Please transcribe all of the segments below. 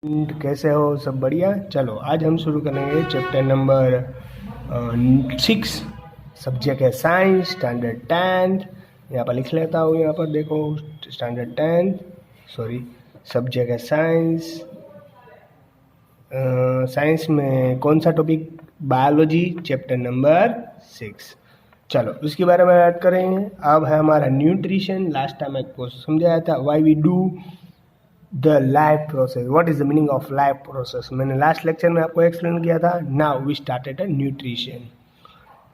कैसे हो? सब बढ़िया। चलो आज हम शुरू करेंगे चैप्टर नंबर 6। सब्जेक्ट है साइंस, स्टैंडर्ड 10th। यहाँ पर लिख लेता हूँ, यहाँ पर देखो स्टैंडर्ड 10th, सॉरी सब्जेक्ट है साइंस। साइंस में कौन सा टॉपिक? Biology, chapter number 6। चलो उसके बारे में बात करेंगे। अब है हमारा न्यूट्रिशन। लास्ट टाइम आपको समझाया था why we do the life process, what is the meaning of life process. मैंने लास्ट लेक्चर में आपको एक्सप्लेन किया था। Now we started nutrition.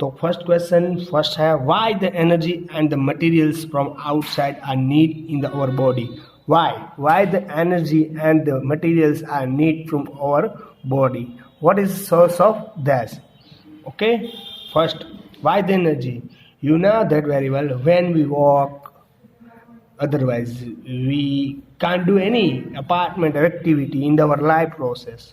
तो फर्स्ट क्वेश्चन फर्स्ट है, why the energy and the materials from outside are need in the our body. Why the energy and the materials are need from our body, what is source of that? Okay, first, why the energy? You know that very well. When we walk, otherwise we can't do any apartment or activity in our life process.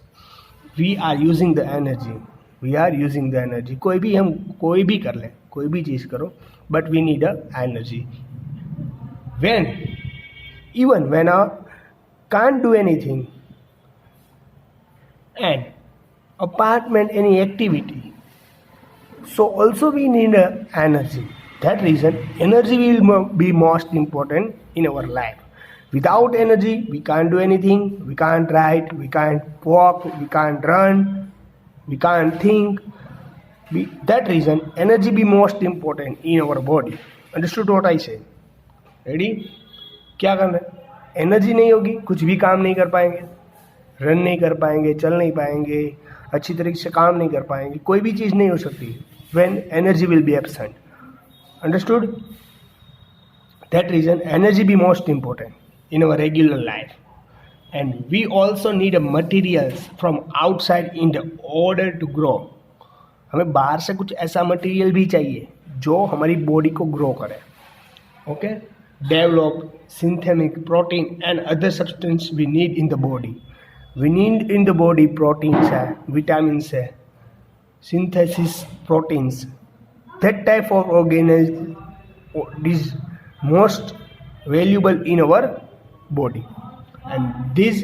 We are using the energy. We are using the energy. कोई भी कर ले, कोई भी चीज़ करो, but we need a energy. When even when I can't do anything and apartment any activity, so also we need energy. That reason energy will be most important in our life. Without energy we can't do anything. We can't write, we can't walk, we can't run, we can't think. That reason energy be most important in our body. Understood what I say? Ready? क्या करना है? Energy नहीं होगी कुछ भी काम नहीं कर पाएंगे, रन नहीं कर पाएंगे, चल नहीं पाएंगे, अच्छी तरीके से काम नहीं कर पाएंगे, कोई भी चीज़ नहीं हो सकती when energy will be absent. Understood? That reason energy be most important in our regular life. And we also need a materials from outside in the order to grow. हमें बाहर से कुछ ऐसा मटेरियल भी चाहिए जो हमारी बॉडी को ग्रो करे. Okay, develop synthetic protein and other substance we need in the body. We need in the body proteins है, विटामिन है, synthesis proteins. That type of organism is most valuable in our body, and these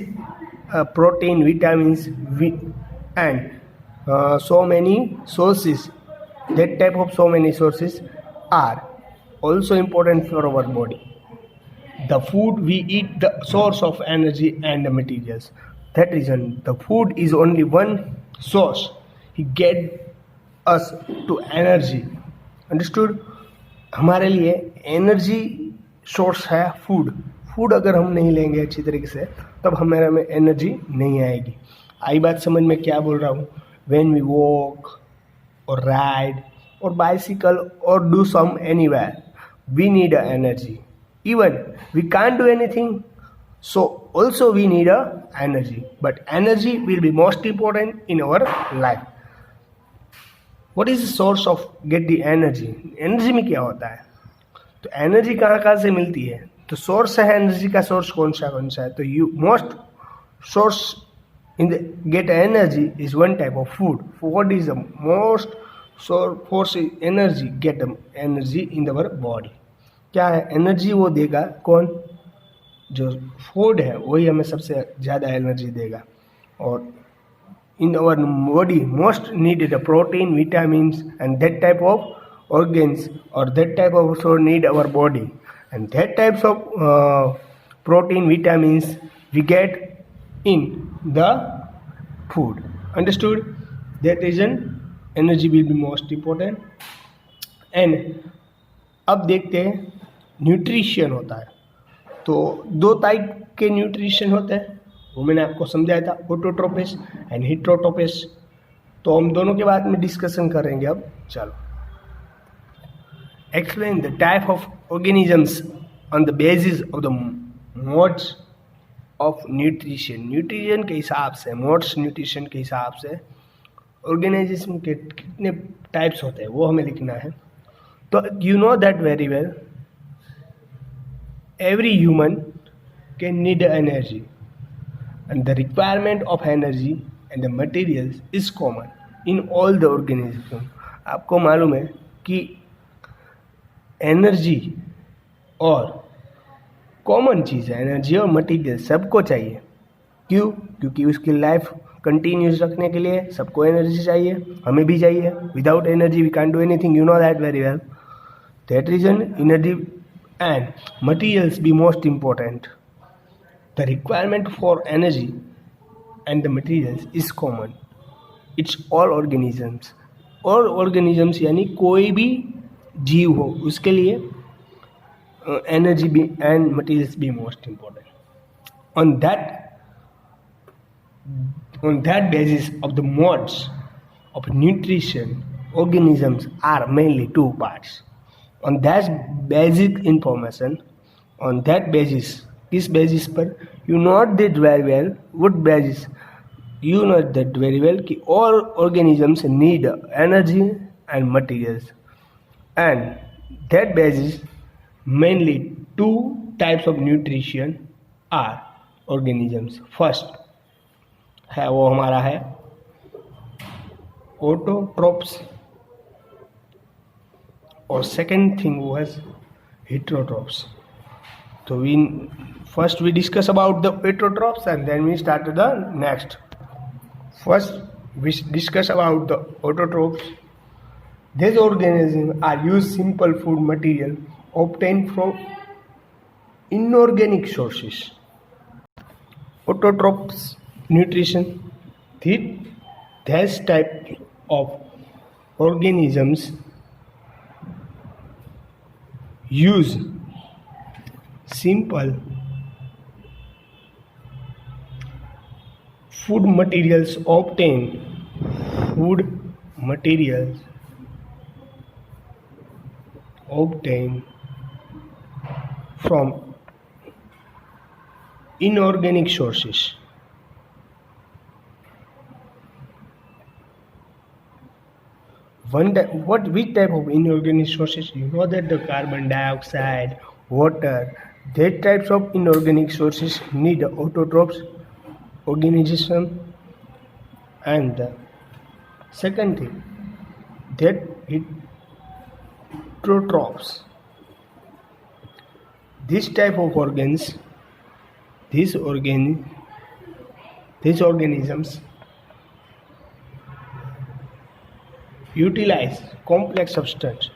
protein, vitamins, and so many sources, that type of so many sources are also important for our body. The food we eat, the source of energy and the materials. That reason the food is only one source. He get us to energy. Understood? हमारे लिए energy source है food. Food अगर हम नहीं लेंगे अच्छी तरीके से तब हमारे में एनर्जी नहीं आएगी. आई बात समझ में क्या बोल रहा हूँ? When we walk or ride or bicycle or do some anywhere, we need a energy. Even we can't do anything, so also we need a energy. But energy will be most important in our life. What is the source of get the energy? Energy में क्या होता है? तो energy कहाँ कहाँ से मिलती है? तो सोर्स है एनर्जी का. सोर्स कौन सा है? तो you most source in the get energy is one type of food. What is the most source energy? Get energy in our body. क्या है? एनर्जी वो देगा कौन? जो फूड है वही हमें सबसे ज़्यादा एनर्जी देगा. और in our body most needed a protein, vitamins, and that type of organs or that type of also need our body, and that types of protein, vitamins we get in the food. Understood? That reason energy will be most important. And अब देखते हैं nutrition होता है. तो दो type के nutrition होते हैं, वो मैंने आपको समझाया था, ऑटोट्रोपिस एंड हेटेरोट्रोपिस. तो हम दोनों के बारे में डिस्कशन करेंगे अब. चलो, explain the type of organisms on the basis of the modes of nutrition. Nutrition के हिसाब से, मोड्स न्यूट्रिशन के हिसाब से ऑर्गेनाइजेशन के कितने टाइप्स होते हैं वो हमें लिखना है. तो you know that very well, every human can need energy. And the requirement of energy and the materials is common in all the organisms. आपको मालूम है कि एनर्जी और कॉमन चीज़ है. एनर्जी और मटेरियल सबको चाहिए. क्यों? क्योंकि उसकी लाइफ कंटिन्यूस रखने के लिए सबको एनर्जी चाहिए, हमें भी चाहिए. Without energy we can do anything, you know that very well. That reason energy and materials be most important. The requirement for energy and the materials is common. It's all organisms. All organisms यानी कोई भी जीव हो उसके लिए energy भी and materials भी most important. On that basis of the modes of nutrition, organisms are mainly two parts. On that basic information, on that basis, किस बेसिस पर, you note that very well. Would basis? You know that very well कि all organisms need energy and materials, and that basis mainly two types of nutrition are organisms. First है वो हमारा है autotrophs, और second thing was heterotrophs. So we discuss about the heterotrophs and then we start the next. First, we discuss about the autotrophs. These organisms are used simple food material obtained from inorganic sources. Autotrophs nutrition. This type of organisms use simple food materials obtained from inorganic sources. Which type of inorganic sources? You know that the carbon dioxide, water, that types of inorganic sources need autotrophs organism. And the second thing, that heterotrophs. This type of these organisms utilize complex substance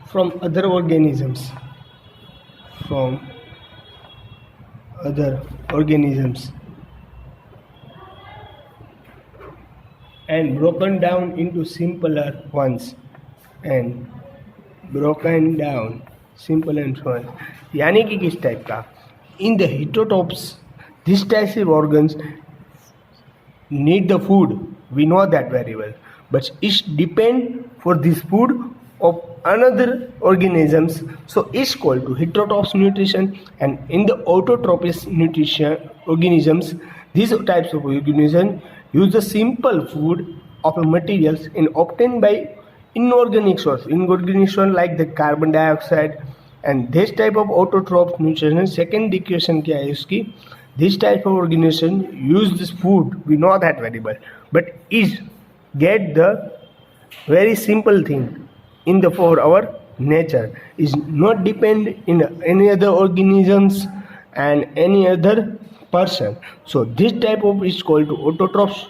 from other organisms and broken down into simpler ones यानी कि किस type का? In the heterotrophs, this type of organs need the food, we know that very well, but it depend for this food of another organisms, so it's called to heterotrophs nutrition. And in the autotrophs nutrition organisms, these types of organisms use the simple food of materials obtained by inorganic source like the carbon dioxide. And this type of autotroph nutrition, second equation क्या है इसकी? This type of organism use this food, we know that very well, but is get the very simple thing in the for our nature, is not depend in any other organisms and any other person. So this type of is called to autotrophs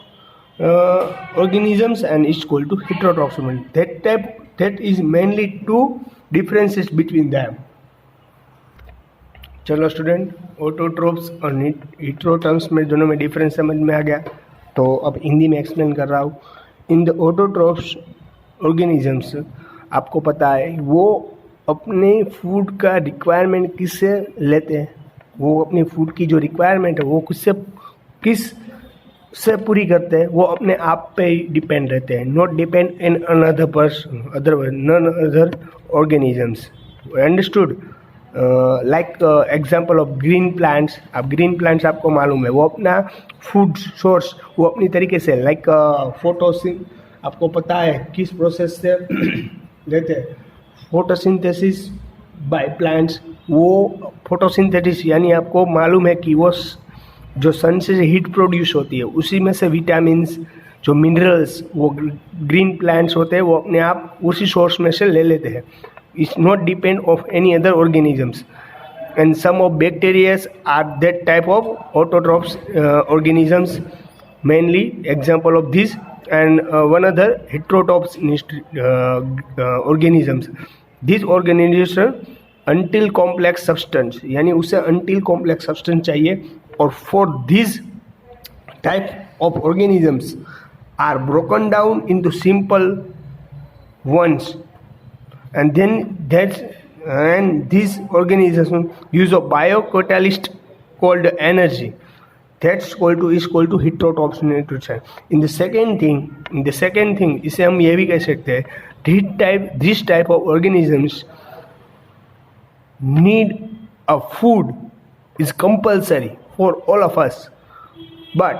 organisms and is called to heterotrophs. That is mainly two differences between them. चलो student, autotrophs और हेटेरोट्रोप्स में दोनों में difference समझ में आ गया, तो अब हिंदी में एक्सप्लेन कर रहा हूँ. इन द ऑटोट्रोप्स ऑर्गेनिजम्स, आपको पता है वो अपने फूड का रिक्वायरमेंट किससे लेते हैं? वो अपनी फूड की जो रिक्वायरमेंट है वो किस से पूरी करते हैं? वो अपने आप पे ही डिपेंड रहते हैं, not depend in another person, none other organisms. Understood? Like example of green plants. आप ग्रीन प्लांट्स आपको मालूम है वो अपना फूड सोर्स वो अपनी तरीके से लाइक फोटोसिन, आपको पता है किस प्रोसेस से लेते हैं? Photosynthesis by plants. वो फोटोसिंथेसिस यानी आपको मालूम है कि वो जो सन से हीट प्रोड्यूस होती है उसी में से विटामिन्स जो मिनरल्स वो ग्रीन प्लांट्स होते हैं वो अपने आप उसी सोर्स में से ले लेते हैं. It's not depend of any other organisms. And some of bacteria are that type of autotrophs organisms, mainly example of this, and one other heterotrophs organisms. These organisms until complex substance, यानी उसे until complex substance चाहिए, और for these type of organisms are broken down into simple ones, and then these organisms use a biocatalyst called energy. That's is called to heterotrophs nutrition. In the second thing इसे हम ये भी कह सकते हैं, this type of organisms need a food is compulsory for all of us, but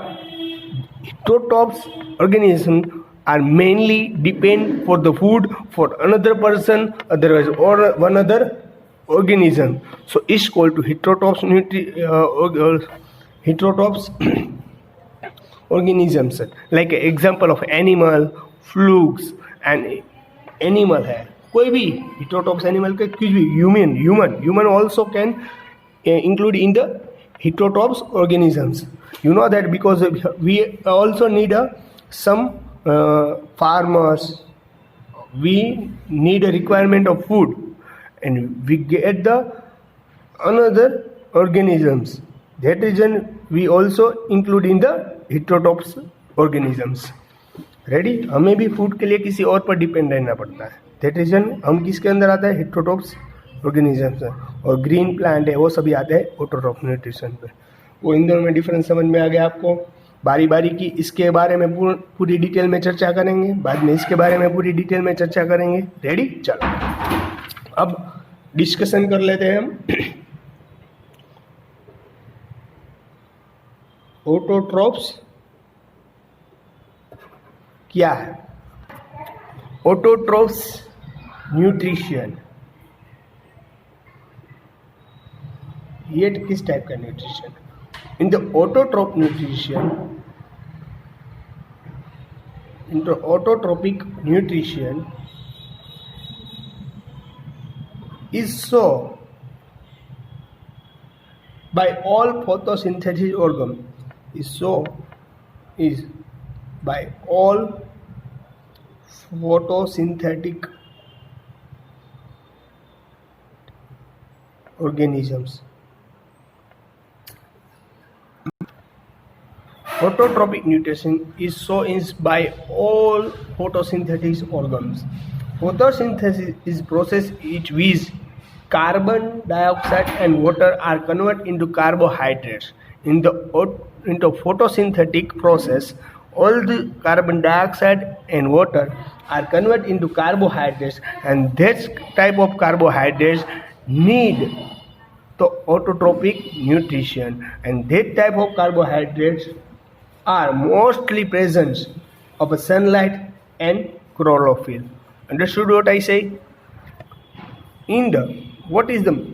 heterotrophs organisms are mainly depend for the food for another person, otherwise, or one other organism. So it's called to heterotrophs heterotrophs organisms. Like an example of animal, flugs, and animal है कोई भी heterotrophs animal के कुछ भी, human also can include in the heterotrophs organisms. You know that because we also need some farmers, we need a requirement of food, and we get the another organisms. That reason we also include in the heterotrophs organisms. Ready? हमें भी food के लिए किसी और पर depend रहना पड़ता है. That reason हम किसके अंदर आते हैं? हेटेरोट्रोप्स ऑर्गेनिजम्स. और ग्रीन प्लांट है वो सभी आते हैं ऑटोट्रोफ न्यूट्रिशन पे. वो इन दोनों में डिफरेंस समझ में आ गया आपको? बारी बारी की इसके बारे में पूरी डिटेल में चर्चा करेंगे, बाद में इसके बारे में पूरी डिटेल में चर्चा करेंगे. रेडी? चलो अब डिस्कशन कर लेते हैं हम. ऑटोट्रोफ्स क्या है? ऑटोट्रोफ्स न्यूट्रिशन, ये किस टाइप का nutrition? In the autotroph nutrition, into autotrophic nutrition is so by all photosynthetic organ, is by all photosynthetic organisms. Autotrophic nutrition is so is by all photosynthetic organs. Photosynthesis is process in which carbon dioxide and water are converted into carbohydrates. In the photosynthetic process, all the carbon dioxide and water are converted into carbohydrates, and this type of carbohydrates need the autotrophic nutrition, and that type of carbohydrates are mostly present of sunlight and chlorophyll. Understood what I say? In the what is the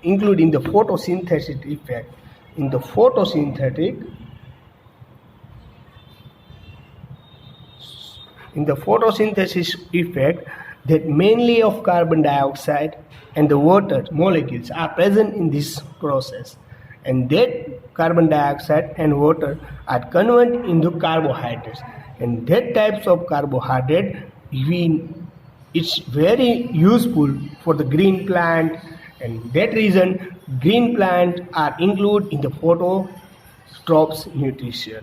including the photosynthetic effect? In the photosynthesis effect, that mainly of carbon dioxide and the water molecules are present in this process, and that carbon dioxide and water are converted into carbohydrates, and that types of carbohydrate it's very useful for the green plant, and that reason green plants are included in the phototroph nutrition.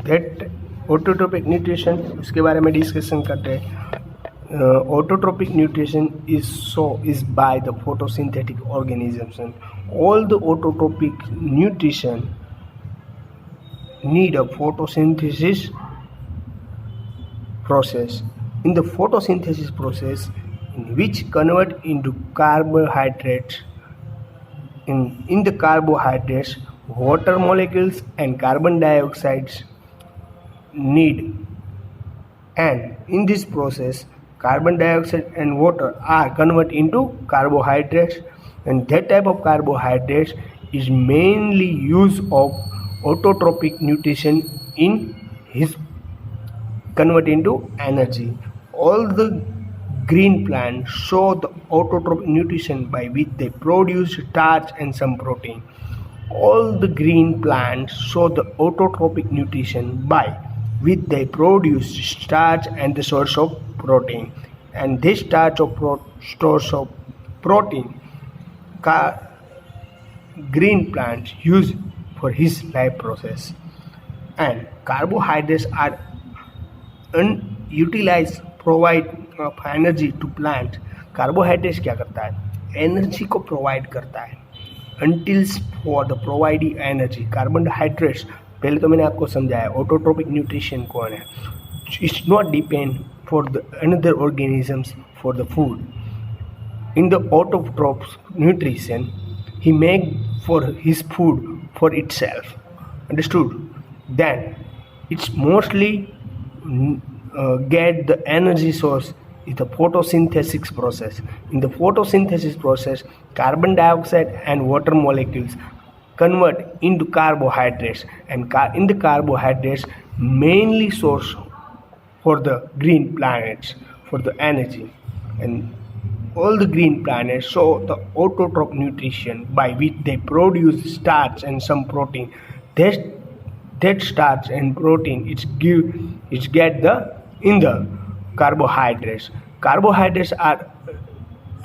That autotrophic nutrition उसके बारे में discussion करते हैं. Autotrophic nutrition is by the photosynthetic organisms, and all the autotrophic nutrition need a photosynthesis process. In the photosynthesis process, in which convert into carbohydrates, in the carbohydrates, water molecules and carbon dioxide need, and in this process carbon dioxide and water are converted into carbohydrates, and that type of carbohydrates is mainly used of autotropic nutrition in his convert into energy. All the green plants show the autotropic nutrition by which they produce starch and some protein. All the green plants show the autotropic nutrition by which they produce starch and the source of protein. And this starch of source of protein, green plants use for his life process. And carbohydrates are unutilized provide of energy to plant. Carbohydrates क्या करता है? Energy को provide करता है. Until for the providing energy, carbohydrates, पहले तो मैंने आपको समझाया ऑटोट्रोपिक न्यूट्रिशन कौन है. It's not depend for the another organisms for the food. In the autotrophic nutrition, he make for his food for itself. Understood? Then it's mostly get the energy source is the photosynthesis process. In the photosynthesis process, carbon dioxide and water molecules convert into carbohydrates, and in the carbohydrates mainly source for the green planets for the energy. And all the green planets show the autotrophic nutrition by which they produce starch and some protein. That starch and protein it's get the in the carbohydrates. Carbohydrates are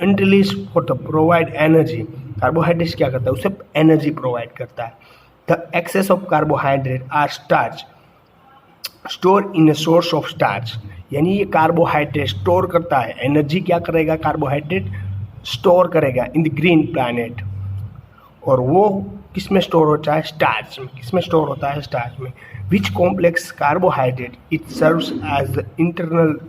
utilized for the provide energy. Carbohydrates क्या करता है? उसे energy provide करता है. The excess of carbohydrate are starch store in a source of starch. यानी ये carbohydrate store करता है. एनर्जी क्या करेगा? कार्बोहाइड्रेट स्टोर करेगा इन द ग्रीन प्लैनेट. और वो किस में स्टोर होता है? स्टार्च में. किस में स्टोर होता है? स्टार्च में. Which complex carbohydrate it serves as the internal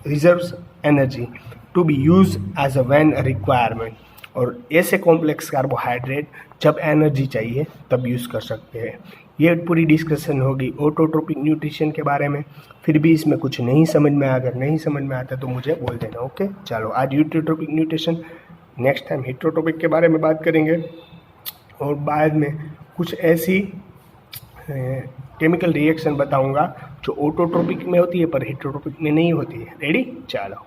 reserves energy to be use as a when requirement. और ऐसे कॉम्प्लेक्स कार्बोहाइड्रेट जब एनर्जी चाहिए तब यूज़ कर सकते हैं. ये पूरी डिस्कशन होगी ऑटोट्रोपिक न्यूट्रिशन के बारे में. फिर भी इसमें कुछ नहीं समझ में अगर नहीं समझ में आता तो मुझे बोल देना. ओके, चलो आज यूट्रोट्रोपिक न्यूट्रिशन, नेक्स्ट टाइम हिट्रोट्रोपिक के बारे में बात करेंगे. और बाद में कुछ ऐसी केमिकल रिएक्शन बताऊंगा जो ऑटोट्रोपिक में होती है पर हिट्रोट्रोपिक में नहीं होती है. रेडी? चलो.